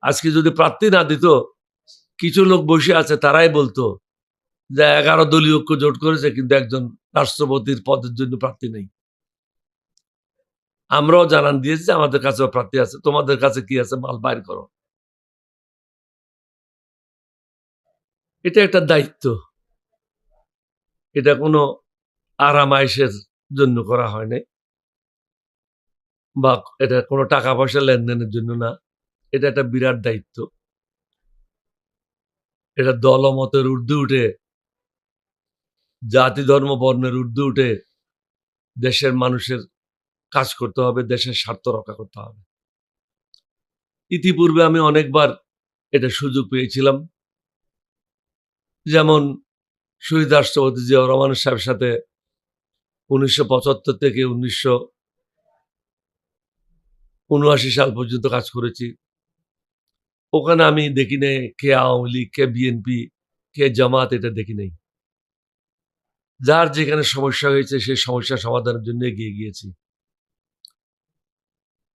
আজকে যদি প্রার্থী না দিত, কিছু লোক বসে আছে তারাই বলতো যে 11 দলীয় ঐক্য জোট করেছে কিন্তু একজন রাষ্ট্রপতির পদের জন্য প্রার্থী নেই। আমরাও জানান দিয়েছি আমাদের কাছেও প্রার্থী আছে, তোমাদের কাছে কি আছে মাল বাইর করো। এটা একটা দায়িত্ব, এটা কোনো আরামাইশের জন্য করা হয় নাই বা এটা কোনো টাকা পয়সা লেনদেনের জন্য না। এটা একটা বিরাট দায়িত্ব। এটা দলমতের ঊর্ধ্বে উঠে, জাতি ধর্ম বর্ণের ঊর্ধ্বে উঠে দেশের মানুষের কাজ করতে হবে, দেশের স্বার্থ রক্ষা করতে হবে। ইতিপূর্বে আমি অনেকবার এটা সুযোগ পেয়েছিলাম, যেমন শহীদ রাষ্ট্রপতি জিয়াউর রহমান সাহেবের সাথে 1975 থেকে 1979 সাল পর্যন্ত কাজ করেছি। ওখানে আমি দেখি নাই কে আওয়ামী লীগ, কে বিএনপি, কে জামাত, এটা দেখি নাই। যার যেখানে সমস্যা হয়েছে সেই সমস্যা সমাধানের জন্য এগিয়ে গিয়েছি।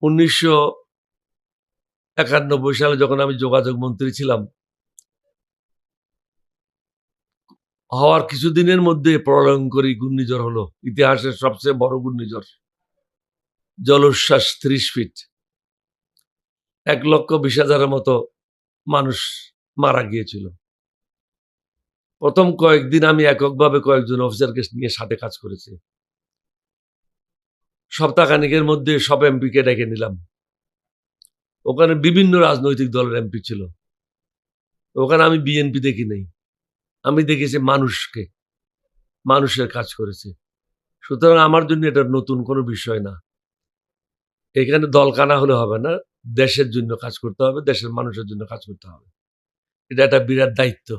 1991 সালে যখন আমি যোগাযোগ মন্ত্রী ছিলাম, হওয়ার কিছুদিনের মধ্যে প্রলয়ঙ্করী ঘূর্ণিঝড় হলো, ইতিহাসের সবচেয়ে বড় ঘূর্ণিঝড়, জলোচ্ছ্বাস 30 ফিট, 1,20,000-এর মতো মানুষ মারা গিয়েছিল। প্রথম কয়েকদিন আমি এককভাবে কয়েকজন অফিসারকে নিয়ে সাথে কাজ করেছি। সপ্তাহখানেকের মধ্যে সব এমপিকে ডেকে নিলাম। ওখানে বিভিন্ন রাজনৈতিক দলের এমপি ছিল। ওখানে আমি বিএনপি দেখি নাই, আমি দেখেছি মানুষকে, মানুষের কাজ করেছে। সুতরাং আমার জন্য এটা নতুন কোনো বিষয় না। এখানে দলকানা হলে হবে না, দেশের জন্য কাজ করতে হবে, দেশের মানুষের জন্য কাজ করতে হবে। এটা একটা বিরাট দায়িত্ব।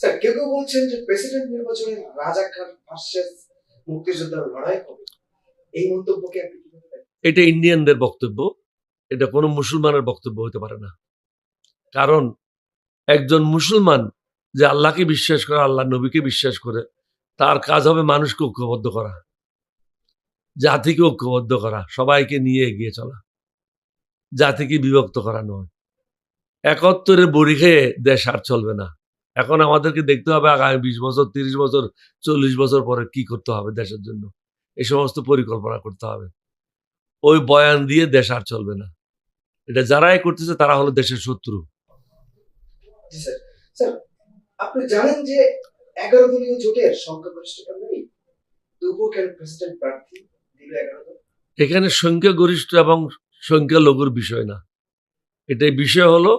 স্যার, কেউ কেউ বলছেন যে প্রেসিডেন্ট নির্বাচনে রাজাকার ভার্সেস মুক্তিযোদ্ধার লড়াই হবে। এই মন্তব্যকে আপনি কিভাবে দেখেন? এটা ইন্ডিয়ানদের বক্তব্য, এটা কোনো মুসলমানের বক্তব্য হতে পারে না। কারণ একজন মুসলমান যে আল্লাহকে বিশ্বাস করে, আল্লাহ নবীকে বিশ্বাস করে, তার কাজ হবে মানুষকে ঐক্যবদ্ধ করা, জাতিকে ঐক্যবদ্ধ করা, সবাইকে নিয়ে এগিয়ে চলা, জাতিকে বিভক্ত করা নয়। 71-এর বড়ি খেয়ে দেশ আর চলবে না। এখন আমাদেরকে দেখতে হবে আগামী 20 বছর, 30 বছর, 40 বছর পরে কি করতে হবে দেশের জন্য। এই সমস্ত পরিকল্পনা করতে হবে। ওই বয়ান দিয়ে দেশ আর চলবে না। এটা যারাই করতেছে তারা হলো দেশের শত্রু। জি স্যার। স্যার, আপনি জানেন যে 11 দলীয় জোটের সংখ্যাগরিষ্ঠতা নেই, তবুও কেন প্রেসিডেন্ট প্রার্থী দিল 11 দল? এখানে সংখ্যাগরিষ্ঠ এবং সংখ্যালঘুর বিষয় না। এটাই বিষয় হলো,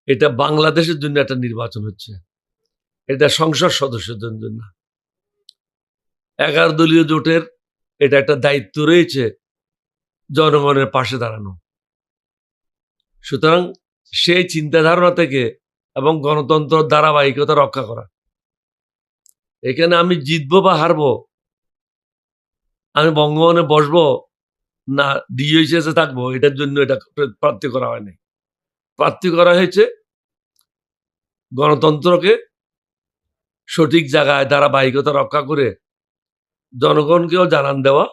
এটা বাংলাদেশের জন্য একটা নির্বাচন হচ্ছে, এটা সংসদ সদস্যদের জন্য। 11 দলীয় জোটের এটা একটা দায়িত্ব রয়েছে জনগণের পাশে দাঁড়ানো। সুতরাং সেই চিন্তাধারণা থেকে এবং গণতন্ত্র ধারাবাহিকতা রক্ষা করা। এখানে আমি জিতবো বা হারবো, আমি বঙ্গভবনে বসবো না ডিওএইচএসে থাকবো, এটার জন্য এটা প্রার্থী করা হয়নি। প্রার্থী করা হয়েছে গণতন্ত্রকে সঠিক জায়গায় ধারাবাহিকতা রক্ষা করে জনগণকেও জানান দেওয়া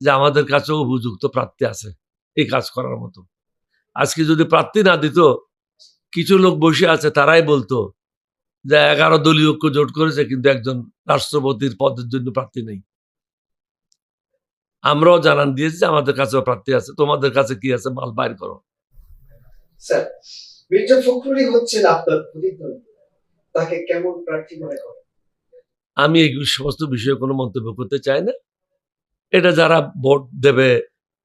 যে আমাদের কাছেও উপযুক্ত প্রার্থী আছে এই কাজ করার মতো। আজকে যদি প্রার্থী না দিত, কিছু লোক বসে আছে তারাই বলতো যে 11 দলীয় ঐক্য জোট করেছে কিন্তু একজন রাষ্ট্রপতির পদের জন্য প্রার্থী নেই। আমরাও জানান দিয়েছি আমাদের কাছেও প্রার্থী আছে, তোমাদের কাছে কি আছে মাল বাইর করো। স্যার, মির্জা ফখরুলই হচ্ছেন আপনার প্রতিদ্বন্দ্বী, তাকে কেমন প্রার্থী মনে করেন? আমি এই সমস্ত বিষয়ে কোনো মন্তব্য করতে চাই না। এটা যারা ভোট দেবে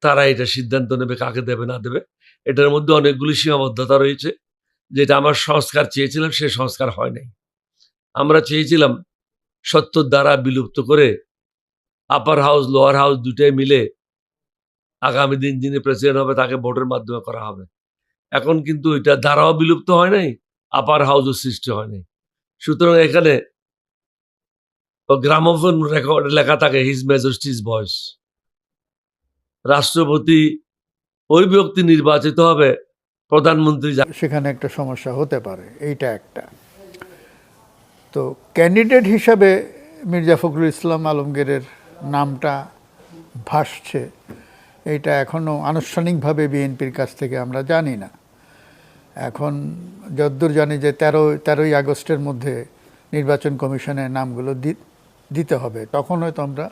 তারা এটা সিদ্ধান্ত নেবে কাকে দেবে না দেবে। এটার মধ্যে অনেকগুলি সীমাবদ্ধতা রয়েছে। যেটা আমার সংস্কার চেয়েছিলাম সে সংস্কার হয় নাই। আমরা চেয়েছিলাম 70 ধারা বিলুপ্ত করে আপার হাউস লোয়ার হাউস দুটাই মিলে আগামী দিন যিনি প্রেসিডেন্ট হবে তাকে ভোটের মাধ্যমে করা হবে। এখন কিন্তু এটা ধারাও বিলুপ্ত হয় নাই, আপার হাউসও সৃষ্টি হয় নাই। সুতরাং এখানে গ্রামোফোন রেকর্ড লেখা থাকে হিজ ম্যাজেস্টিজ ভয়েস। রাষ্ট্রপতি ওই ব্যক্তি নির্বাচিত হবে, প্রধানমন্ত্রী সেখানে একটা সমস্যা হতে পারে, এইটা একটা। তো ক্যান্ডিডেট হিসাবে মির্জা ফখরুল ইসলাম আলমগীরের নামটা ভাসছে, এইটা এখনও আনুষ্ঠানিকভাবে বিএনপির কাছ থেকে আমরা জানি না। এখন যদ্দূর জানি যে 13ই আগস্টের মধ্যে নির্বাচন কমিশনের নামগুলো দিতে হবে, তখন হয়তো আমরা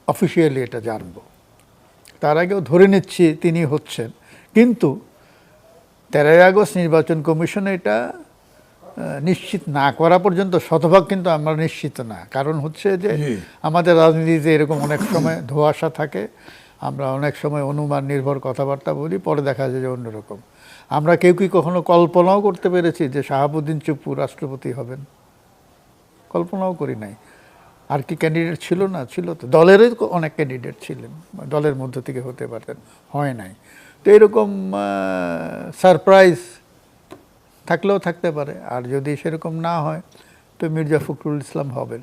অফিসিয়ালি এটা জানব। তার আগেও ধরে নিচ্ছি তিনি হচ্ছেন, কিন্তু 13ই আগস্ট নির্বাচন কমিশন এটা নিশ্চিত না করা পর্যন্ত শতভাগ কিন্তু আমরা নিশ্চিত না। কারণ হচ্ছে যে আমাদের রাজনীতিতে এরকম অনেক সময় ধোঁয়াশা থাকে, আমরা অনেক সময় অনুমান নির্ভর কথাবার্তা বলি, পরে দেখা যায় যে অন্যরকম। আমরা কেউ কি কখনো কল্পনাও করতে পেরেছি যে শাহাবুদ্দিন চুপ্পু রাষ্ট্রপতি হবেন? কল্পনাও করি নাই। আর কি ক্যান্ডিডেট ছিল না? ছিল তো, দলেরই অনেক ক্যান্ডিডেট ছিলেন, দলের মধ্য থেকে হতে পারতেন, হয় নাই। তো এরকম সারপ্রাইজ থাকলেও থাকতে পারে। আর যদি সেরকম না হয় তো মির্জা ফখরুল ইসলাম হবেন।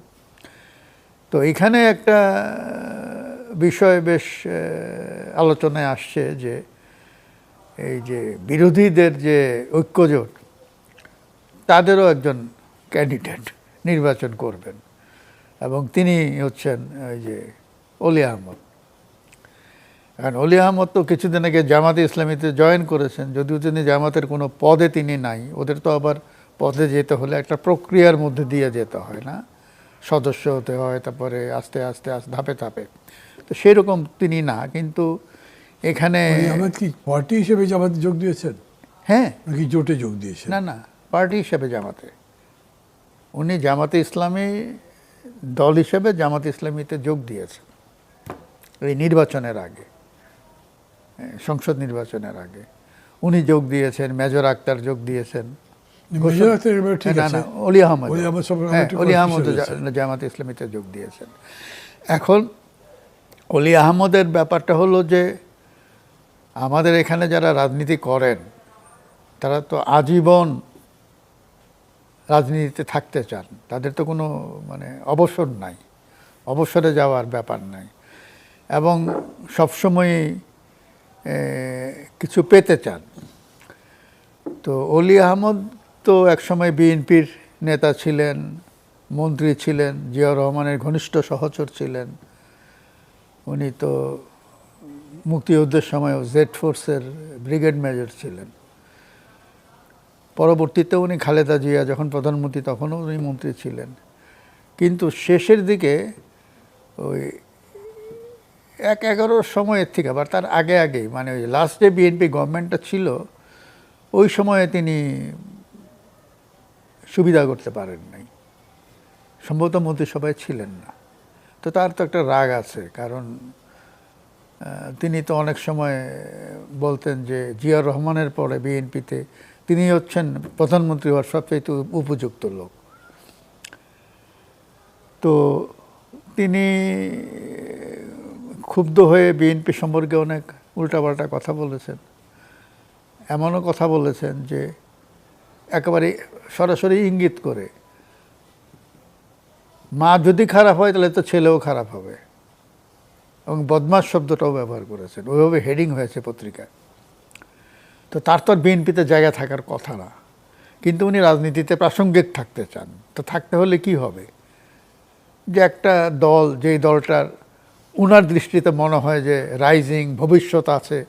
তো এখানে একটা বিষয় বেশ আলোচনায় আসছে যে এই যে বিরোধীদের যে ঐক্যজোট, তাদেরও একজন ক্যান্ডিডেট নির্বাচন করবেন, এবং তিনি হচ্ছেন ওই যে অলি আহমদ। এখন অলি আহমদ তো কিছুদিন আগে জামাতে ইসলামীতে জয়েন করেছেন, যদিও তিনি জামাতের কোনো পদে তিনি নাই। ওদের তো আবার পদে যেতে হলে একটা প্রক্রিয়ার মধ্যে দিয়ে যেতে হয় না, সদস্য হতে হয়, তারপরে আস্তে আস্তে ধাপে ধাপে। তো সেরকম তিনি না, কিন্তু এখানে জামাত কি পার্টি হিসেবে জামাতে যোগ দিয়েছেন? হ্যাঁ, নাকি জোটে যোগ দিয়েছেন? না না, পার্টি হিসেবে জামাতে। উনি জামাতে ইসলামী দল হিসেবে জামাতে ইসলামীতে যোগ দিয়েছেন এই নির্বাচনের আগে, সংসদ নির্বাচনের আগে উনি যোগ দিয়েছেন। মেজর আক্তার যোগ দিয়েছেন। মেজর আক্তার এবার ঠিক না আছে। না, অলি আহমদ, অলি আহমদ সব হ্যাঁ, একটু অলি আহমদ confusion আছে। জামাতে ইসলামীতে যোগ দিয়েছেন। এখন অলি আহমদের ব্যাপারটা হলো যে আমাদের এখানে যারা রাজনীতি করেন তারা তো আজীবন রাজনীতিতে থাকতে চান, তাদের তো কোনো মানে অবসর নাই, অবসরে যাওয়ার ব্যাপার নাই, এবং সবসময়ই কিছু পেতে চান। তো অলি আহমদ তো একসময় বিএনপির নেতা ছিলেন, মন্ত্রী ছিলেন, জিয়াউর রহমানের ঘনিষ্ঠ সহচর ছিলেন। উনি তো মুক্তিযুদ্ধের সময়ও জেড ফোর্সের ব্রিগেড মেজর ছিলেন। পরবর্তীতে উনি খালেদা জিয়া যখন প্রধানমন্ত্রী তখনও উনি মন্ত্রী ছিলেন। কিন্তু শেষের দিকে ওই 11 সময়ের থেকে, আবার তার আগে আগেই, মানে ওই লাস্ট যে বিএনপি গভর্নমেন্টটা ছিল ওই সময়ে তিনি সুবিধা করতে পারেন নাই, সম্ভবত মন্ত্রিসভায় ছিলেন না। তো তার তো একটা রাগ আছে, কারণ তিনি তো অনেক সময় বলতেন যে জিয়াউর রহমানের পরে বিএনপিতে তিনি হচ্ছেন প্রধানমন্ত্রী হওয়ার সবচাইতে উপযুক্ত লোক। তো তিনি ক্ষুব্ধ হয়ে বিএনপি সম্পর্কে অনেক উল্টাপাল্টা কথা বলেছেন। এমনও কথা বলেছেন যে একেবারে সরাসরি ইঙ্গিত করে, মা যদি খারাপ হয় তাহলে তো ছেলেও খারাপ হবে, এবং বদমাস শব্দটাও ব্যবহার করেছেন। ওইভাবে হেডিং হয়েছে পত্রিকায়। তো তার তো আর বিএনপিতে জায়গা থাকার কথা না, কিন্তু উনি রাজনীতিতে প্রাসঙ্গিক থাকতে চান। তো থাকতে হলে কি হবে, যে একটা দল, যেই দলটার উনার দৃষ্টিতে মনে হয় যে রাইজিং ভবিষ্যৎ আছে,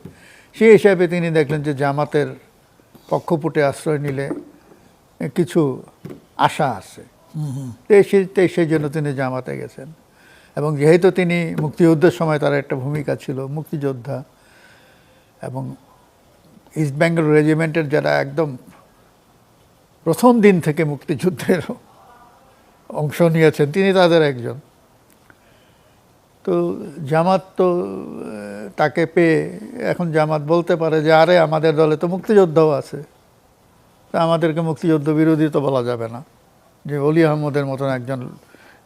সেই হিসাবে তিনি দেখলেন যে জামাতের পক্ষপুটে আশ্রয় নিলে কিছু আশা আছে, সেই জন্য তিনি জামাতে গেছেন। এবং যেহেতু তিনি মুক্তিযুদ্ধের সময় তার একটা ভূমিকা ছিল, মুক্তিযোদ্ধা, এবং ইস্ট বেঙ্গল রেজিমেন্টের যারা একদম প্রথম দিন থেকে মুক্তিযুদ্ধের অংশ নিয়েছেন, তিনি তাদের একজন। তো জামাত তো তাকে পেয়ে এখন জামাত বলতে পারে যে আরে আমাদের দলে তো মুক্তিযোদ্ধাও আছে, তা আমাদেরকে মুক্তিযুদ্ধ বিরোধী তো বলা যাবে না, যে অলি আহমদের মতন একজন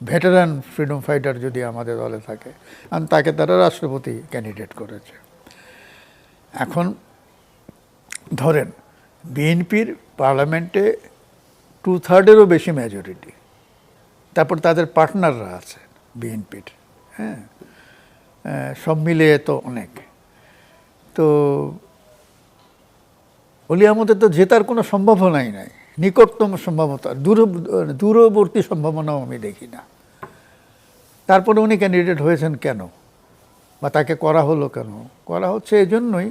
ভেটারান ফ্রিডম ফাইটার যদি আমাদের দলে থাকে। আর তাকে তারা রাষ্ট্রপতি ক্যান্ডিডেট করেছে। এখন ধরেন বিএনপির পার্লামেন্টে 2/3-এরও বেশি মেজরিটি, তারপর তাদের পার্টনাররা আছে বিএনপির, হ্যাঁ, সব মিলিয়ে তো অনেক। তো অলি আহমদের তো জেতার কোনো সম্ভাবনাই নাই, নিকটতম সম্ভাবনা, দূরবর্তী সম্ভাবনাও আমি দেখি না। তারপরে উনি ক্যান্ডিডেট হয়েছেন কেন? বা তাকে করা হলো কেন? করা হচ্ছে এজন্যই,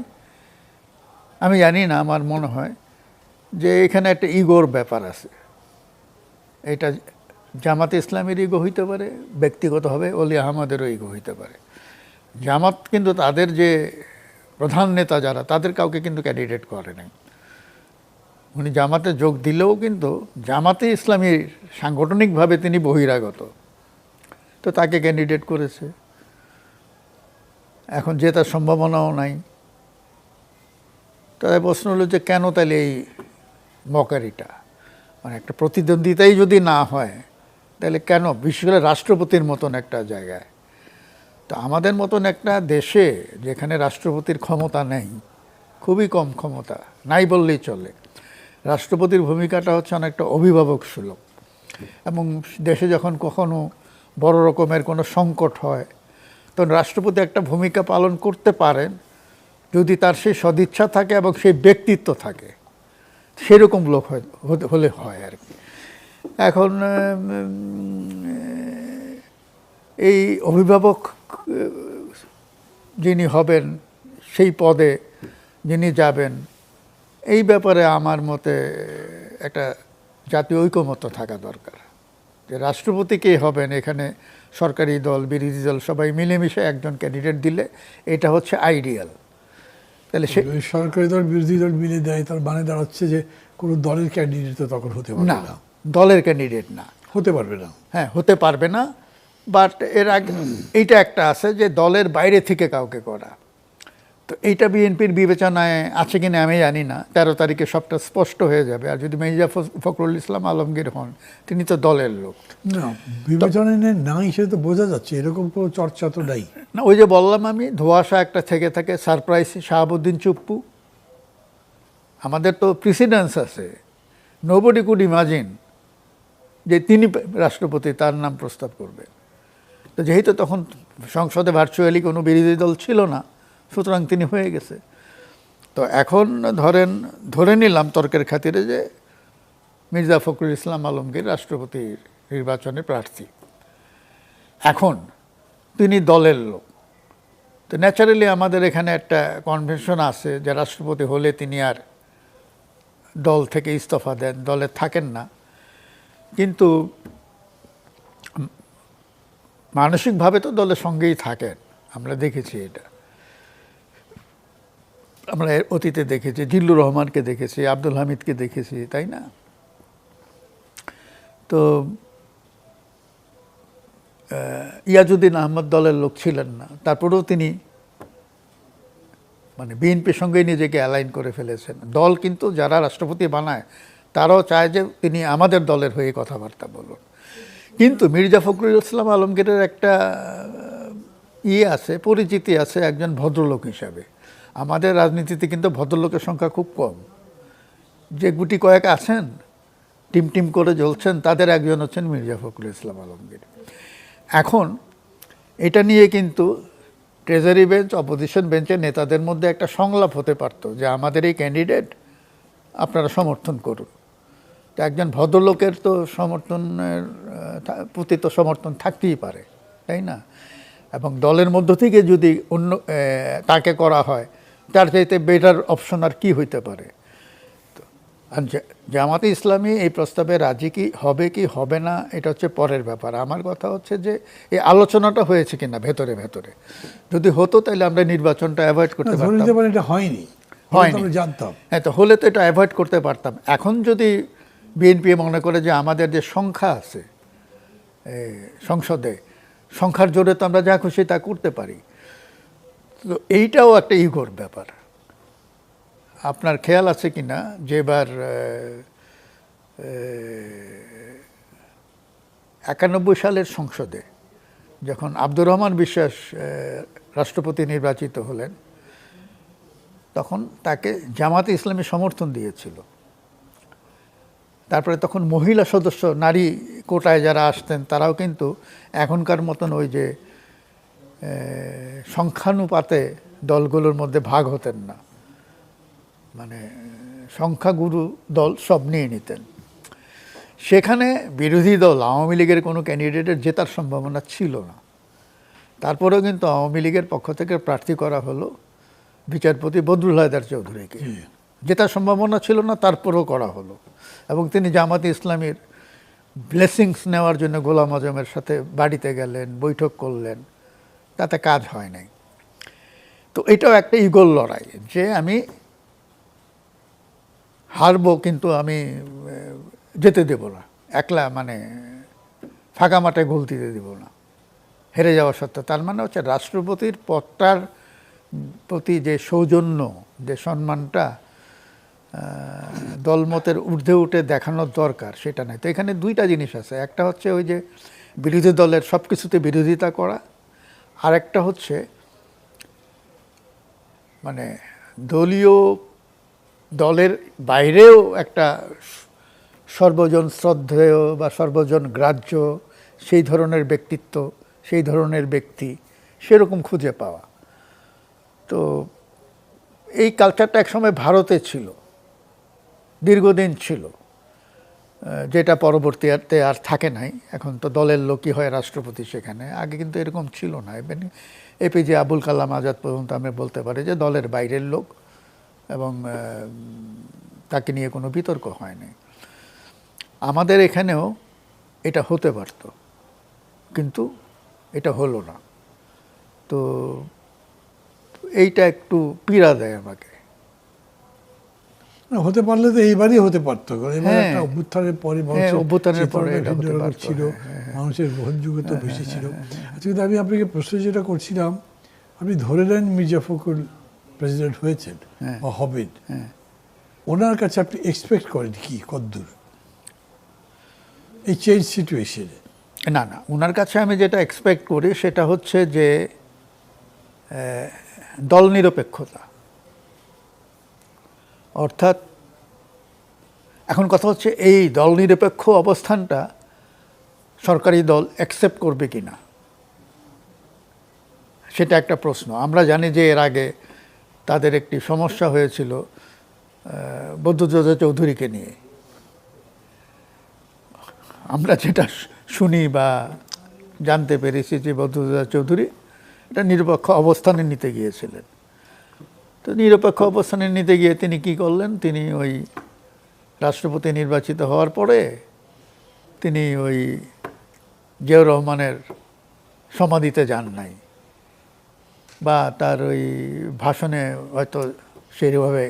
আমি জানি না, আমার মনে হয় যে এখানে একটা ইগোর ব্যাপার আছে। এটা জামাতে ইসলামের ইগো হইতে পারে, ব্যক্তিগতভাবে অলি আহমদেরও ইগো হইতে পারে। জামাত কিন্তু তাদের যে প্রধান নেতা যারা, তাদের কাউকে কিন্তু ক্যান্ডিডেট করে নাই। উনি জামাতে যোগ দিলেও কিন্তু জামাতে ইসলামীর সাংগঠনিকভাবে তিনি বহিরাগত, তো তাকে ক্যান্ডিডেট করেছে। এখন জেতার সম্ভাবনাও নাই। তাই প্রশ্ন হলো যে কেন তাহলে এই মকারিটা, মানে একটা প্রতিদ্বন্দ্বিতাই যদি না হয় তাহলে কেন, বিশেষ করে রাষ্ট্রপতির মতন একটা জায়গায়। তো আমাদের মতন একটা দেশে যেখানে রাষ্ট্রপতির ক্ষমতা নেই, খুবই কম ক্ষমতা, নাই বললেই চলে, রাষ্ট্রপতির ভূমিকাটা হচ্ছে অনেকটা অভিভাবক সুলভ। এবং দেশে যখন কখনো বড় রকমের কোনো সংকট হয়, তখন রাষ্ট্রপতি একটা ভূমিকা পালন করতে পারেন যদি তার সেই সদিচ্ছা থাকে এবং সেই ব্যক্তিত্ব থাকে, সেরকম লোক হলে হয় আর কি। এখন এই অভিভাবক যিনি হবেন, সেই পদে যিনি যাবেন, এই ব্যাপারে আমার মতে একটা জাতীয় ঐকমত্য থাকা দরকার, যে রাষ্ট্রপতি কে হবেন। এখানে সরকারি দল, বিরোধী দল সবাই মিলেমিশে একজন ক্যান্ডিডেট দিলে এটা হচ্ছে আইডিয়াল। তাহলে সে ওই সরকারি দল বিরোধী দল মিলে দেয়, তার মানে দাঁড়াচ্ছে যে কোনো দলের ক্যান্ডিডেট তো তখন হতে পারবে না, না, দলের ক্যান্ডিডেট না, হতে পারবে না। হ্যাঁ হতে পারবে না। বাট এর আগে এইটা একটা আছে যে দলের বাইরে থেকে কাউকে করা। তো এইটা বিএনপির বিবেচনায় আছে কিনা আমি জানি না। 13 তারিখে সবটা স্পষ্ট হয়ে যাবে। আর যদি মির্জা ফখরুল ইসলাম আলমগীর হন, তিনি তো দলের লোক না, বিবেচনায় নাই সেটা তো বোঝা যাচ্ছে, এরকম কোনো চর্চা তো নাই। না। ওই যে বললাম আমি, ধোঁয়াশা একটা থেকে থাকে, সারপ্রাইজ শাহাবুদ্দিন চুপ্পু। আমাদের তো প্রেসিডেন্স আছে, নোবডি কুড ইমাজিন যে তিনি রাষ্ট্রপতি, তার নাম প্রস্তাব করবে। তো যেহেতু তখন সংসদে ভার্চুয়ালি কোনো বিরোধী দল ছিল না, সুতরাং তিনি হয়ে গেছে। তো এখন ধরে নিলাম তর্কের খাতিরে যে মির্জা ফখরুল ইসলাম আলমগীর রাষ্ট্রপতির নির্বাচনে প্রার্থী। এখন তিনি দলের লোক, তো ন্যাচারালি আমাদের এখানে একটা কনভেনশন আছে যে রাষ্ট্রপতি হলে তিনি আর দল থেকে ইস্তফা দেন, দলে থাকেন না। কিন্তু মানসিকভাবে তো দলের সঙ্গেই থাকেন, আমরা দেখেছি এটা। আমরা অতীতে দেখেছি, জিল্লুর রহমানকে দেখেছি, আব্দুল হামিদকে দেখেছি, তাই না? তো ইয়াজউদ্দিন আহমদ দলের লোক ছিলেন না, তারপরেও তিনি মানে বিএনপির সঙ্গে নিজেকে অ্যালাইন করে ফেলেছেন। দল কিন্তু যারা রাষ্ট্রপতি বানায় তারাও চায় যে তিনি আমাদের দলের হয়ে কথাবার্তা বলুন। কিন্তু মির্জা ফখরুল ইসলাম আলমগীরের একটা আছে, পরিচিতি আছে একজন ভদ্রলোক হিসাবে। আমাদের রাজনীতিতে কিন্তু ভদ্রলোকের সংখ্যা খুব কম। যে গুটি কয়েক আছেন টিম টিম করে জ্বলছেন, তাদের একজন হচ্ছেন মির্জা ফখরুল ইসলাম আলমগীর। এখন এটা নিয়ে কিন্তু ট্রেজারি বেঞ্চ, অপোজিশন বেঞ্চের নেতাদের মধ্যে একটা সংলাপ হতে পারত যে আমাদের এই ক্যান্ডিডেট আপনারা সমর্থন করুন। তো একজন ভদ্রলোকের তো সমর্থনের প্রতি তো সমর্থন থাকতেই পারে, তাই না? এবং দলের মধ্য থেকে যদি অন্য তাকে করা হয়, তার চাইতে বেটার অপশন আর কি হইতে পারে? আর জামাতে ইসলামী এই প্রস্তাবে রাজি কি হবে না, এটা হচ্ছে পরের ব্যাপার। আমার কথা হচ্ছে যে এই আলোচনাটা হয়েছে কিনা ভেতরে ভেতরে। যদি হতো তাহলে আমরা নির্বাচনটা অ্যাভয়েড করতে পারতাম। এটা হয়নি, আমরা জানতাম। হ্যাঁ, তো হলে তো এটা অ্যাভয়েড করতে পারতাম। এখন যদি বিএনপি মনে করে যে আমাদের যে সংখ্যা আছে সংসদে, সংখ্যার জোরে তো আমরা যা খুশি তা করতে পারি, তো এইটাও একটা ইগোর ব্যাপার। আপনার খেয়াল আছে কি না যে এবার 91 সালের সংসদে যখন আব্দুর রহমান বিশ্বাস রাষ্ট্রপতি নির্বাচিত হলেন, তখন তাকে জামাতে ইসলামী সমর্থন দিয়েছিল। তারপরে তখন মহিলা সদস্য, নারী কোটায় যারা আসতেন, তারাও কিন্তু এখনকার মতন ওই যে সংখ্যানুপাতে দলগুলোর মধ্যে ভাগ হতেন না, মানে সংখ্যাগুরু দল সব নিয়ে নিতেন। সেখানে বিরোধী দল আওয়ামী লীগের কোনো ক্যান্ডিডেটের জেতার সম্ভাবনা ছিল না। তারপরেও কিন্তু আওয়ামী লীগের পক্ষ থেকে প্রার্থী করা হলো বিচারপতি বদরুল হায়দার চৌধুরীকে, যেটা সম্ভাবনা ছিল না, তারপরেও করা হলো। এবং তিনি জামাতে ইসলামীর ব্লেসিংস নেওয়ার জন্য গোলাম আজমের সাথে বাড়িতে গেলেন, বৈঠক করলেন, তাতে কাজ হয় নাই। তো এটাও একটা ইগোর লড়াই, যে আমি হারবো কিন্তু আমি যেতে দেব না, একলা মানে ফাঁকা মাঠে গোল দিতে দেব না, হেরে যাওয়া সত্ত্বেও। তার মানে হচ্ছে রাষ্ট্রপতির পদটার প্রতি যে সৌজন্য, যে সম্মানটা দলমতের ঊর্ধ্বে উঠে দেখানোর দরকার, সেটা নাই। তো এখানে দুইটা জিনিস আছে, একটা হচ্ছে ওই যে বিরোধী দলের সব কিছুতে বিরোধিতা করা, আর একটা হচ্ছে মানে দলীয় দলের বাইরেও একটা সর্বজন শ্রদ্ধেয় বা সর্বজন গ্রাহ্য সেই ধরনের ব্যক্তিত্ব, সেই ধরনের ব্যক্তি সেরকম খুঁজে পাওয়া। তো এই কালচারটা একসময় ভারতে ছিল, দীর্ঘদিন ছিল, যেটা পরবর্তীতে আর থাকে নাই। এখন তো দলের লোকই হয় রাষ্ট্রপতি সেখানে, আগে কিন্তু এরকম ছিল না। এপিজে আবুল কালাম আজাদ পর্যন্ত আমি বলতে পারি যে দলের বাইরের লোক, এবং তাকে নিয়ে কোনো বিতর্ক হয়নি। আমাদের এখানেও এটা হতে পারত, কিন্তু এটা হলো না। তো এইটা একটু পীড়া দেয় আমাকে। না, হতে পারলে তো এইবারই হতে পারতো, কারণ এবার হ্যাঁ। একটা অভ্যুত্থানের পরে হ্যাঁ, অভ্যুত্থানের পরে এটা হতে ভিন্ন পারতো, ছিল, হ্যাঁ। মানুষের গ্রহণযোগ্যতা বেশি ছিল। আচ্ছা, কিন্তু আমি আপনাকে প্রশ্ন যেটা করছিলাম, আপনি ধরে নেন মির্জা ফখরুল প্রেসিডেন্ট হয়েছেন বা হবেন, ওনার কাছে আপনি এক্সপেক্ট করেন কি কদ্দূর এই চেঞ্জ সিচুয়েশনে? না না, ওনার কাছে আমি যেটা এক্সপেক্ট করি সেটা হচ্ছে যে দল নিরপেক্ষতা। অর্থাৎ এখন কথা হচ্ছে এই দল নিরপেক্ষ অবস্থানটা সরকারি দল অ্যাকসেপ্ট করবে কি না, সেটা একটা প্রশ্ন। আমরা জানি যে এর আগে তাদের একটি সমস্যা হয়েছিল বদরুদ্দোজা চৌধুরীকে নিয়ে। আমরা যেটা শুনি বা জানতে পেরেছি যে বদরুদ্দোজা চৌধুরী এটা নিরপেক্ষ অবস্থানে নিতে গিয়েছিলেন। তো নিরপেক্ষ অবস্থানে নিতে গিয়ে তিনি কি করলেন, তিনি ওই রাষ্ট্রপতি নির্বাচিত হওয়ার পরে তিনি ওই জিয়াউর রহমানের সমাধিতে যান নাই, বা তার ওই ভাষণে হয়তো সেইভাবে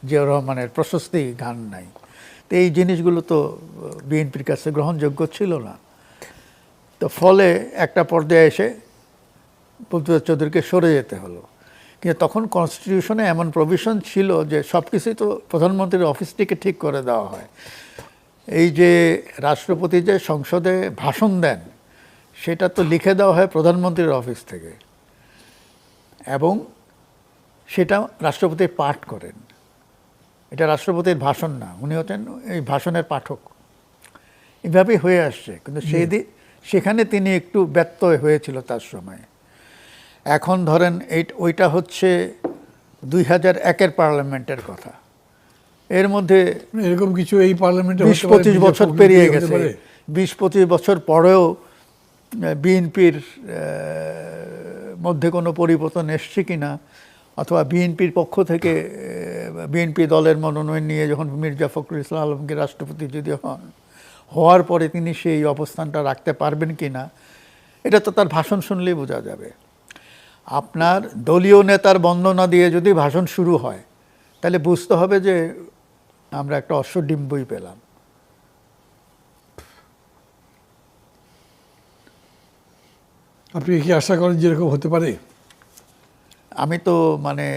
জিয়াউর রহমানের প্রশস্তি গান নাই। তো এই জিনিসগুলো তো বিএনপির কাছে গ্রহণযোগ্য ছিল না। তো ফলে একটা পর্যায়ে এসে বদরুদ্দোজা চৌধুরীকে সরে যেতে হলো। কিন্তু তখন কনস্টিটিউশনে এমন প্রভিশন ছিল যে সব কিছুই তো প্রধানমন্ত্রীর অফিস থেকে ঠিক করে দেওয়া হয়। এই যে রাষ্ট্রপতি যে সংসদে ভাষণ দেন, সেটা তো লিখে দেওয়া হয় প্রধানমন্ত্রীর অফিস থেকে, এবং সেটা রাষ্ট্রপতি পাঠ করেন। এটা রাষ্ট্রপতির ভাষণ না, উনি হচ্ছেন এই ভাষণের পাঠক। এভাবেই হয়ে আসছে, কিন্তু সেখানে তিনি একটু ব্যত্যয় হয়েছিল তার সময়। এখন ধরেন ওইটা হচ্ছে 2001-এর পার্লামেন্টের কথা। এর মধ্যে এরকম কিছু এই পার্লামেন্টে 20-25 বছর পেরিয়ে গেছে। 20-25 বছর পরেও বিএনপির মধ্যে কোনো পরিবর্তন এসছে কিনা, অথবা বিএনপির পক্ষ থেকে বিএনপি দলের মনোনয়ন নিয়ে যখন মির্জা ফখরুল ইসলাম আলমগীর রাষ্ট্রপতি যদি হওয়ার পরে তিনি সেই অবস্থানটা রাখতে পারবেন কিনা, এটা তো তার ভাষণ শুনলেই বোঝা যাবে। আপনার দলীয় নেতার বন্দনা দিয়ে যদি ভাষণ শুরু হয়, তাহলে বুঝতে হবে যে আমরা একটা অশ্বডিম্বই পেলাম। আপনি কি আশা করেন যেরকম হতে পারে? আমি তো মানে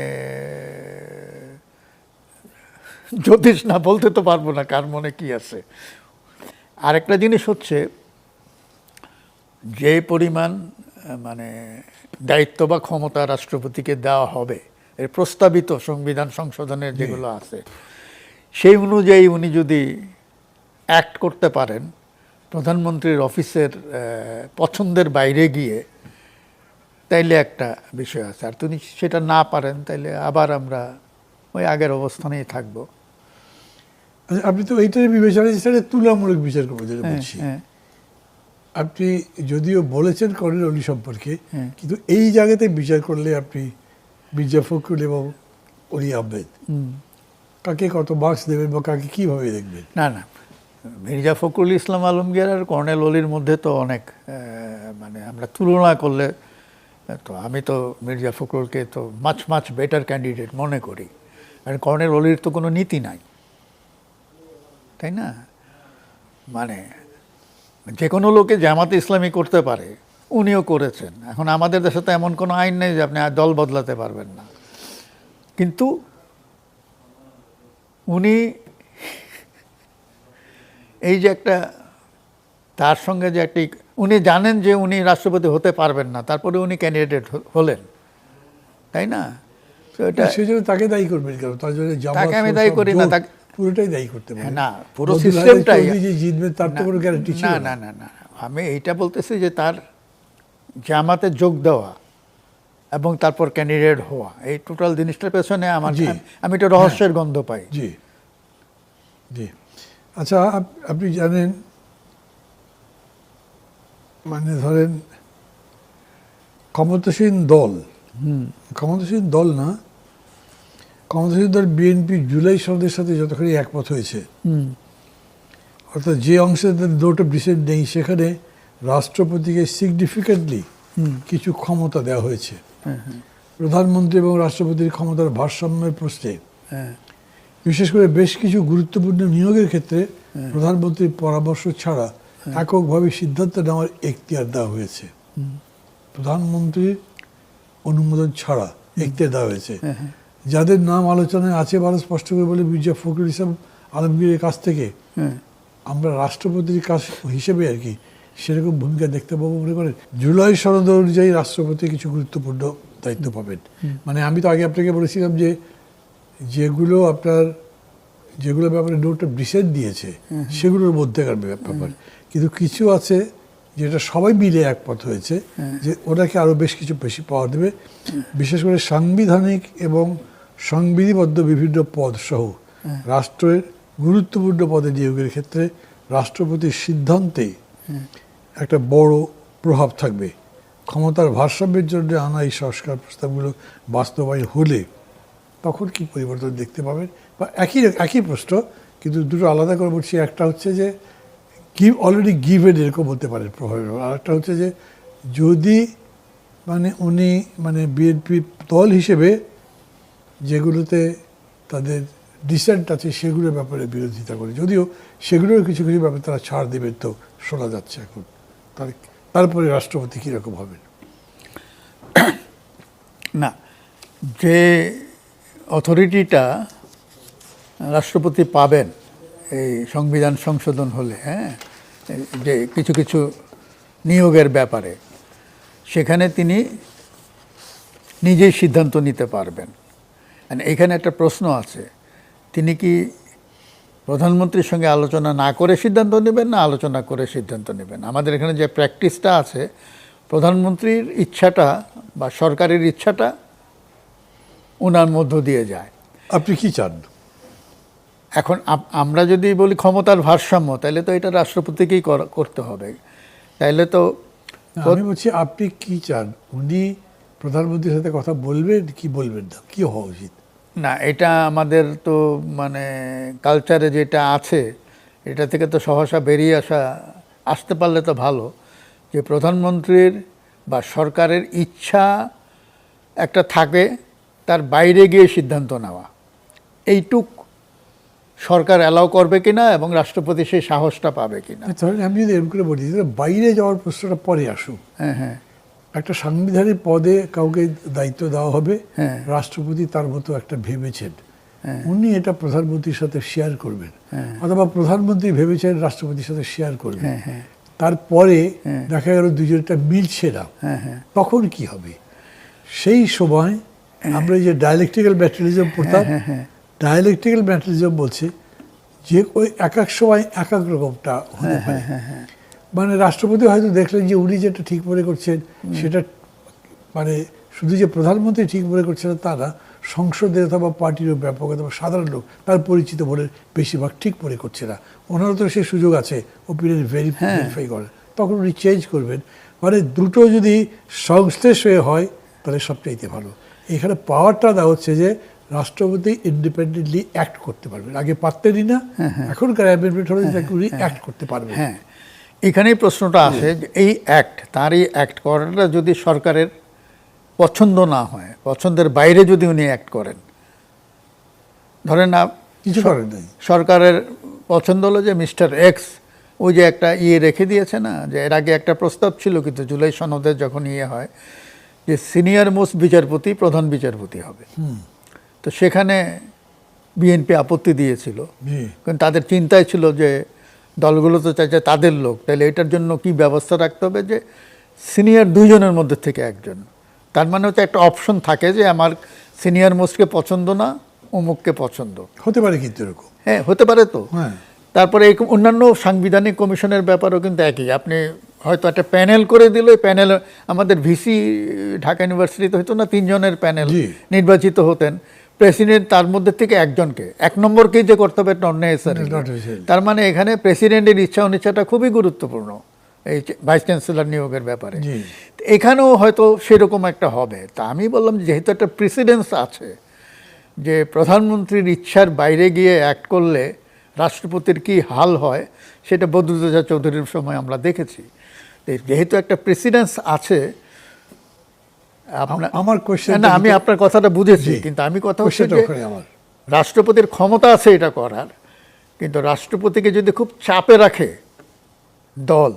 জ্যোতিষ না, বলতে তো পারবো না কার মনে কি আছে। আরেকটা জিনিস হচ্ছে, যে পরিমাণ মানে দায়িত্ব বা ক্ষমতা রাষ্ট্রপতিকে দেওয়া হবে, এর প্রস্তাবিত সংবিধান সংশোধনের যেগুলো আছে, সেই অনুযায়ী উনি যদি অ্যাক্ট করতে পারেন প্রধানমন্ত্রীর অফিসের পছন্দের বাইরে গিয়ে, তাইলে একটা বিষয় আছে। আর তিনি সেটা না পারেন, তাইলে আবার আমরা ওই আগের অবস্থানেই থাকবো। আপনি তো এইটার বিবেচনা তুলনামূলক বিচার করবো যেটা বলছি। আপনি যদিও বলেছেন কর্নেল অলি সম্পর্কে, কিন্তু এই জায়গাতে বিচার করলে আপনি মির্জা ফখরুল এবং অলি আহমেদ কাকে কত মার্কস দেবেন বা কাকে কিভাবে দেখবেন? না না, মির্জা ফখরুল ইসলাম আলমগীর আর কর্নেল অলির মধ্যে তো অনেক মানে আমরা তুলনা করলে তো আমি তো মির্জা ফখরুলকে তো মাছ মাছ বেটার ক্যান্ডিডেট মনে করি। আর কর্নেল অলির তো কোনো নীতি নাই, তাই না? মানে যে কোনো লোকে জামাতে ইসলামী করতে পারে, উনিও করেছেন। এখন আমাদের দেশে তো এমন কোনো আইন নেই যে আপনি দল বদলাতে পারবেন না, কিন্তু উনি এই যে একটা তার সঙ্গে যে একটি, উনি জানেন যে উনি রাষ্ট্রপতি হতে পারবেন না, তারপরে উনি ক্যান্ডিডেট হলেন, তাই না? তো এটা সেই জন্য তাকে দায়ী করবেন কেন? তার জন্য তাকে আমি দায়ী করি না, তাকে পুরোটাই দায়ী করতে পারেন। না, পুরো সিস্টেমটাই যে জিতবে তার তো কোনো গ্যারান্টি ছিল না। না না না, আমি এইটা বলতেছি যে তার জামাতে যোগ দেওয়া এবং তারপর ক্যান্ডিডেট হওয়া, এই টোটাল জিনিসটার পেছনে আমার আমি একটা রহস্যের গন্ধ পাই। জি জি। আচ্ছা, আপনি জানেন, মানে ধরেন ক্ষমতাসীন দল না, ক্ষমতাসীন দল বিএনপি জুলাই সনদের সাথে যতখানি একমত হয়েছে, অর্থাৎ যে অংশে নোট অফ ডিসেন্ট নেই, সেখানে রাষ্ট্রপতিকে সিগনিফিকেন্টলি কিছু ক্ষমতা দেওয়া হয়েছে। প্রধানমন্ত্রী এবং রাষ্ট্রপতির ক্ষমতার ভারসাম্যের প্রশ্নে বিশেষ করে বেশ কিছু গুরুত্বপূর্ণ নিয়োগের ক্ষেত্রে প্রধানমন্ত্রীর পরামর্শ ছাড়া এককভাবে সিদ্ধান্ত নেওয়ার এখতিয়ার দেওয়া হয়েছে। প্রধানমন্ত্রীর অনুমোদন ছাড়া এখতিয়ার দেওয়া হয়েছে। যাদের নাম আলোচনায় আছে ভালো স্পষ্ট করে বলে মির্জা ফখরুল ইসলাম আলমগীরের কাছ থেকে আমরা রাষ্ট্রপতির কাছ হিসেবে আর কি সেরকম ভূমিকা দেখতে পাবো মনে করেন? জুলাই সনদ অনুযায়ী রাষ্ট্রপতি কিছু গুরুত্বপূর্ণ দায়িত্ব পাবেন। মানে আমি তো আগে আপনাকে বলেছিলাম যে যেগুলো ব্যাপারে নোট অফ ডিসেন্ট দিয়েছে সেগুলোর মধ্যেকার ব্যাপার, কিন্তু কিছু আছে যেটা সবাই মিলে একমত হয়েছে যে ওনাকে আরও বেশ কিছু বেশি পাওয়ার দেবে, বিশেষ করে সাংবিধানিক এবং সংবিধিবদ্ধ বিভিন্ন পদ সহ রাষ্ট্রের গুরুত্বপূর্ণ পদে নিয়োগের ক্ষেত্রে রাষ্ট্রপতির সিদ্ধান্তে একটা বড় প্রভাব থাকবে। ক্ষমতার ভারসাম্যের জন্য আনা এই সংস্কার প্রস্তাবগুলো বাস্তবায়ন হলে তখন কি পরিবর্তন দেখতে পাবেন? বা একই প্রশ্ন, কিন্তু দুটো আলাদা করে বলছি। একটা হচ্ছে যে অলরেডি গিভেন এরকম হতে পারে প্রভাবের, আর একটা হচ্ছে যে যদি উনি বিএনপি দল হিসেবে যেগুলোতে তাদের ডিসেন্ট আছে সেগুলোর ব্যাপারে বিরোধিতা করে, যদিও সেগুলোর কিছু কিছু ব্যাপারে তারা ছাড় দেবেন তো শোনা যাচ্ছে এখন। তারপরে রাষ্ট্রপতি কীরকম হবেন? না, যে অথরিটিটা রাষ্ট্রপতি পাবেন এই সংবিধান সংশোধন হলে, যে কিছু কিছু নিয়োগের ব্যাপারে, সেখানে তিনি নিজেই সিদ্ধান্ত নিতে পারবেন। এখানে একটা প্রশ্ন আছে, তিনি কি প্রধানমন্ত্রীর সঙ্গে আলোচনা না করে সিদ্ধান্ত নেবেন না আলোচনা করে সিদ্ধান্ত নেবেন? আমাদের এখানে যে প্র্যাকটিসটা আছে, প্রধানমন্ত্রীর ইচ্ছাটা বা সরকারের ইচ্ছাটা ওনার মধ্য দিয়ে যায়। আপনি কি চান? এখন আমরা যদি বলি ক্ষমতার ভারসাম্য, তাহলে তো এটা রাষ্ট্রপতিকেই করতে হবে। তাইলে তো আমি বলছি আপনি কি চান, উনি প্রধানমন্ত্রীর সাথে কথা বলবেন কি বলবেন না, কি হওয়া উচিত? না, এটা আমাদের তো কালচারে যেটা আছে, এটা থেকে তো সহসা বেরিয়ে আসতে পারলে তো ভালো, যে প্রধানমন্ত্রীর বা সরকারের ইচ্ছা একটা থাকে, তার বাইরে গিয়ে সিদ্ধান্ত নেওয়া, এইটুক সরকার অ্যালাউ করবে কিনা এবং রাষ্ট্রপতি সেই সাহসটা পাবে কিনা। তাহলে আমি যদি এরকম করে বলি, বাইরে যাওয়ার প্রশ্নটা পরে আসুক। হ্যাঁ, একটা সাংবিধানিক পদে কাউকে দায়িত্ব দেওয়া হবে, রাষ্ট্রপতি তার মতো একটা ভেবেছেন, উনি এটা প্রধানমন্ত্রীর সাথে শেয়ার করবেন, অথবা প্রধানমন্ত্রী ভেবেছেন রাষ্ট্রপতির সাথে শেয়ার করবেন, তারপরে দেখা গেল দুজনটা মিলছে না, তখন কি হবে? সেই সময় আমরা যে ডায়ালেকটিক্যাল ম্যাটেরিয়ালিজম পড়তাম, ডায়ালেকটিক্যাল ম্যাটেরিয়ালিজম বলছে যে ওই এক এক সময় এক এক রকমটা হতে পারে। রাষ্ট্রপতি হয়তো দেখলেন যে উনি যেটা ঠিক মনে করছেন সেটা শুধু যে প্রধানমন্ত্রী ঠিক মনে করছেন তা না, সংসদের অথবা পার্টিরও ব্যাপক অথবা সাধারণ লোক তার পরিচিত বলে বেশিরভাগ ঠিক মনে করছে না। ওনারও তো সেই সুযোগ আছে ওপিনিয়ন ভেরিফাই করার, তখন উনি চেঞ্জ করবেন। মানে দুটো যদি সংশ্লেষ হয়ে হয় তাহলে সবচাইতে ভালো। এখানে পাওয়ারটা দেওয়া হচ্ছে যে রাষ্ট্রপতি ইন্ডিপেন্ডেন্টলি অ্যাক্ট করতে পারবেন, আগে পারতেনই না, এখনকার অ্যামেন্ডমেন্ট হলে উনি অ্যাক্ট করতে পারবেন। হ্যাঁ, এখানেই প্রশ্নটা আসে যে এই অ্যাক্ট, তার এই অ্যাক্ট করাটা যদি সরকারের পছন্দ না হয়, পছন্দের বাইরে যদি উনি অ্যাক্ট করেন, ধরেন না কিছু করেন নাই, সরকারের পছন্দ হলো যে মিস্টার এক্স ওই যে একটা রেখে দিয়েছে না, যে এর আগে একটা প্রস্তাব ছিল কিন্তু জুলাই সনদের যখন হয় যে সিনিয়র মোস্ট বিচারপতি প্রধান বিচারপতি হবে, তো সেখানে বিএনপি আপত্তি দিয়েছিল। জি, কারণ তাদের চিন্তায় ছিল যে দলগুলো তো চাইছে তাদের লোক, তাহলে এটার জন্য কি ব্যবস্থা রাখতে হবে যে সিনিয়র দুইজনের মধ্যে থেকে একজন, তার মানে হচ্ছে একটা অপশন থাকে যে আমার সিনিয়র মোস্টকে পছন্দ না, অমুককে পছন্দ। হতে পারে কিন্তু এরকম। হ্যাঁ, হতে পারে তো। হ্যাঁ, তারপরে এই অন্যান্য সাংবিধানিক কমিশনের ব্যাপারেও কিন্তু একই, আপনি হয়তো একটা প্যানেল করে দিল, প্যানেল আমাদের ভিসি ঢাকা ইউনিভার্সিটিতে হয়তো না 3 জনের প্যানেল জি। নির্বাচিত হতেন, প্রেসিডেন্ট তার মধ্যে থেকে একজনকে, 1 নম্বরকেই যে করতে হবে নট নেসেসারি। Not necessary। তার মানে এখানে প্রেসিডেন্টের ইচ্ছা অনিচ্ছাটা খুবই গুরুত্বপূর্ণ এই ভাইস চ্যান্সেলর নিয়োগের ব্যাপারে। জি। এখানেও হয়তো সেরকম একটা হবে। তা আমি বললাম যেহেতু একটা প্রেসিডেন্স আছে যে প্রধানমন্ত্রীর ইচ্ছার বাইরে গিয়ে অ্যাক্ট করলে রাষ্ট্রপতির কি হাল হয় সেটা বদরুদ্দোজা চৌধুরীর সময় আমরা দেখেছি। তো যেহেতু একটা প্রেসিডেন্স আছে, আমার কোশ্চেন, না আমি আপনার কথাটা বুঝেছি, জি। কিন্তু আমি কথা হচ্ছে কোশ্চেনটা যে ওখানে আমার। রাষ্ট্রপতির ক্ষমতা আছে এটা করার, কিন্তু রাষ্ট্রপতিকে যদি খুব চাপে রাখে দল,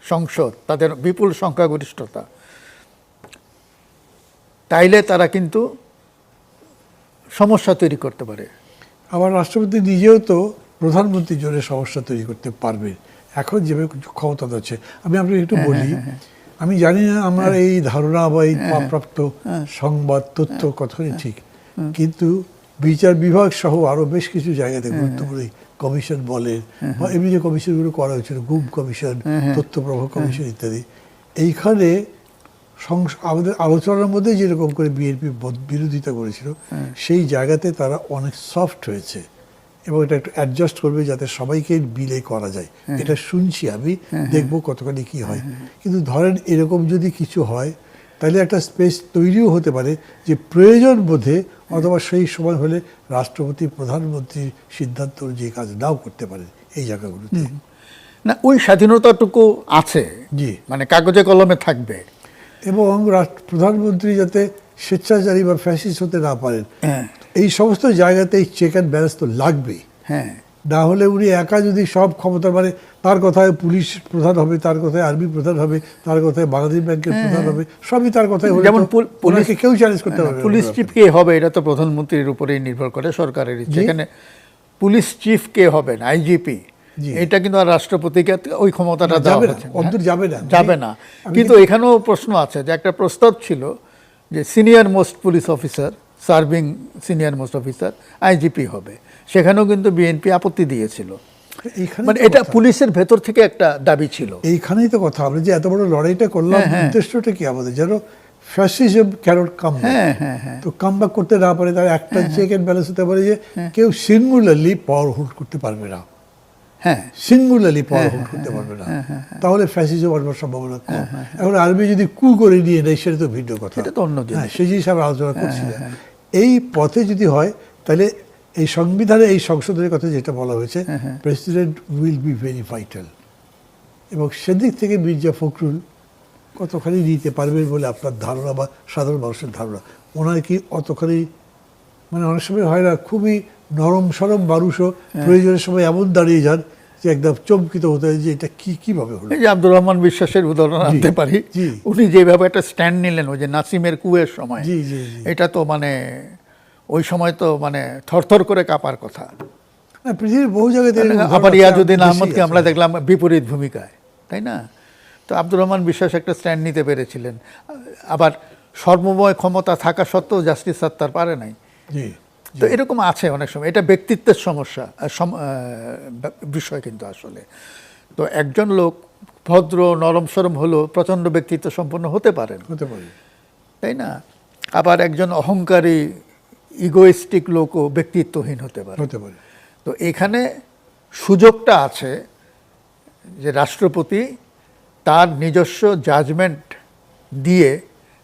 সংসদ, তাদের বিপুল সংখ্যাগরিষ্ঠতা, তাইলে তারা কিন্তু সমস্যা তৈরি করতে পারে। আবার রাষ্ট্রপতি নিজেও তো প্রধানমন্ত্রীর জন্য সমস্যা তৈরি করতে পারবেন এখন যেভাবে ক্ষমতা দিচ্ছে। আমি আপনাকে একটু বলি, আমি জানি না আমার এই ধারণা বা এই প্রাপ্ত সংবাদ তথ্য কতখানি ঠিক, কিন্তু বিচার বিভাগ সহ আরো বেশ কিছু জায়গাতে গুরুত্বপূর্ণ কমিশন বলেন বা এমনি যে কমিশনগুলো করা হয়েছিল, গুম কমিশন, তথ্য প্রবাহ কমিশন ইত্যাদি, এইখানে আমাদের আলোচনার মধ্যে যেরকম করে বিএনপি বিরোধিতা করেছিল, সেই জায়গাতে তারা অনেক সফট হয়েছে এবং এটা একটু অ্যাডজাস্ট করবে যাতে সবাইকে বিলে করা যায়। এটা শুনছি আমি, দেখবো কতখানি কি হয়। কিন্তু ধরেন এরকম যদি কিছু হয় তাহলে একটা স্পেস তৈরিও হতে পারে যে প্রয়োজন বোধে অথবা সেই সময় হলে রাষ্ট্রপতি প্রধানমন্ত্রীর সিদ্ধান্ত যে কাজ নাও করতে পারেন এই জায়গাগুলোতে। না, ওই স্বাধীনতাটুকু আছে, জি। মানে কাগজে কলমে থাকবে। এবং প্রধানমন্ত্রী যাতে স্বেচ্ছাচারী বা ফ্যাসিস্ট হতে না পারেন, এই সমস্ত জায়গাতে এই চেক অ্যান্ড ব্যালেন্স তো লাগবেই। হ্যাঁ, না হলে উনি একা যদি সব ক্ষমতা, মানে তার কথায় পুলিশ প্রধান হবে, তার কথায় আর্মি প্রধান হবে, তার কথায় বাংলাদেশ ব্যাংকের প্রধান হবে, সবই তার কথায় হলে যেমন পুলিশকে কেউ চ্যালেঞ্জ করতে পারবে না। পুলিশ চিফ কে হবে এটা তো প্রধানমন্ত্রীর উপরেই নির্ভর করে, সরকারের ইচ্ছে। এখানে পুলিশ চিফ কে হবেন, আইজিপি, জি। এটা কিন্তু আর রাষ্ট্রপতিকে ওই ক্ষমতাটা দেওয়া যাবে না, হচ্ছে না। অন্তর যাবে না, যাবে না। কিন্তু এখানেও প্রশ্ন আছে যে একটা প্রস্তাব ছিল যে senior most police officer, serving senior most officer IGP হবে, সেখানেও কিন্তু বিএনপি আপত্তি দিয়েছিল। এইখানে মানে এটা পুলিশের ভেতর থেকে একটা দাবি ছিল। এইখানেই তো কথা, আমরা যে এত বড় লড়াইটা করলাম, উদ্দেশ্যটা কি আমাদের, যেন ফ্যাসিজম ক্যানট কাম ব্যাক, তো কাম ব্যাক করতে না পারে, তার একটা চেক অ্যান্ড ব্যালেন্স হতে পারে যে কেউ সিঙ্গুলারলি পাওয়ার হোল্ড করতে পারবে না, হ্যাঁ, সিঙ্গুলারলি পাওয়ার হোল্ড করতে পারবে না, তাহলে ফ্যাসিজম আসবার সম্ভাবনা কম। এখন আর্মি যদি কু করে নিয়ে নেয় সেটা তো ভিন্ন কথা, সেটা তো অন্য জিনিস। হ্যাঁ, সেই জিনিস আমরা আলোচনা করছি না। এই পথে যদি হয় তাহলে এই সংবিধানে এই সংশোধনের কথা যেটা বলা হয়েছে, president will be very vital, এবং সেদিক থেকে মির্জা ফখরুল কতখানি নিতে পারবেন বলে আপনার ধারণা বা সাধারণ মানুষের ধারণা? ওনার কি অতখানি, মানে অনেক সময় হয় না, খুবই নরম সরম মানুষও প্রয়োজনের সময় এমন দাঁড়িয়ে যান যে একদম চমকিত হতে হয় যে এটা কিভাবে হলো। এই যে আব্দুর রহমান বিশ্বাসের উদাহরণ আনতে পারি, জি। উনি যেভাবে একটা স্ট্যান্ড নিলেন ওই যে নাসিমের কুয়ের সময়, জি, জি, জি। এটা তো মানে ওই সময় তো মানে থরথর করে কাঁপার কথা। না, পৃথিবীর বহু জায়গাতে এরকম আবার ঘটনা ইয়াজুদ্দিন বেশি আহমদকে আছে। আমরা দেখলাম বিপরীত ভূমিকায়, তাই না? তো আব্দুর রহমান বিশ্বাস একটা স্ট্যান্ড নিতে পেরেছিলেন। আবার সর্বময় ক্ষমতা থাকা সত্ত্বেও জাস্টিস সাত্তার পারে নাই। জি, তো এরকম আছে অনেক সময়, এটা ব্যক্তিত্বের সমস্যা, বিষয় কিন্তু আসলে। তো একজন লোক ভদ্র নরম সরম হলেও প্রচণ্ড ব্যক্তিত্ব সম্পন্ন হতে পারেন, হতে পারে। তাই না? আবার একজন অহংকারী ইগোইস্টিক লোকও ব্যক্তিত্বহীন হতে পারে। হতে পারে। তো এখানে সুযোগটা আছে যে রাষ্ট্রপতি তার নিজস্ব জাজমেন্ট দিয়ে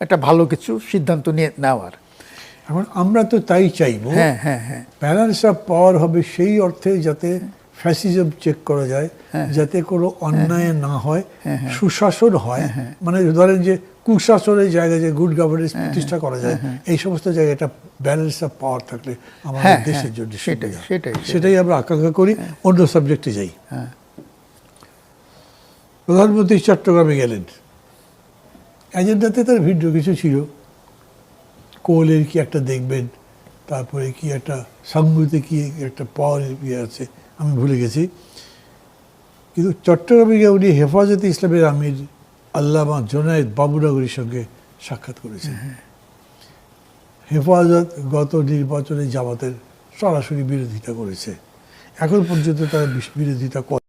একটা ভালো কিছু সিদ্ধান্ত নিয়ে নেওয়ার। এখন আমরা তো তাই চাইবো, হ্যাঁ হ্যাঁ হ্যাঁ ব্যালেন্স অফ পাওয়ার হবে সেই অর্থে যাতে ফ্যাসিজম চেক করা যায়, যাতে কোনো অন্যায় না হয়, সুশাসন হয়। মানে ধরেন যে কুশাসনের জায়গায় যে গুড গভর্নেন্স প্রতিষ্ঠা করা যায়, এই সমস্ত জায়গায় একটা ব্যালেন্স অফ পাওয়ার থাকলে আমাদের দেশের জন্য সেটাই সুবিধা। সেটাই সেটাই আমরা আকাঙ্ক্ষা করি। অন্য সাবজেক্টে যাই। প্রধানমন্ত্রী চট্টগ্রামে গেলেন, এজেন্ডাতে তার ভিন্ন কিছু ছিল, কোলের কি একটা দেখবেন, তারপরে কি একটা সংগীতে কি একটা পাওয়ার ইয়ে আছে, আমি ভুলে গেছি। কিন্তু চট্টগ্রামে গিয়ে উনি হেফাজতে ইসলামের আমির আল্লামা জোনায়েদ বাবুনগরীর সঙ্গে সাক্ষাৎ করেছেন। হেফাজত গত নির্বাচনে জামাতের সরাসরি বিরোধিতা করেছে, এখন পর্যন্ত তারা বিরোধিতা করে।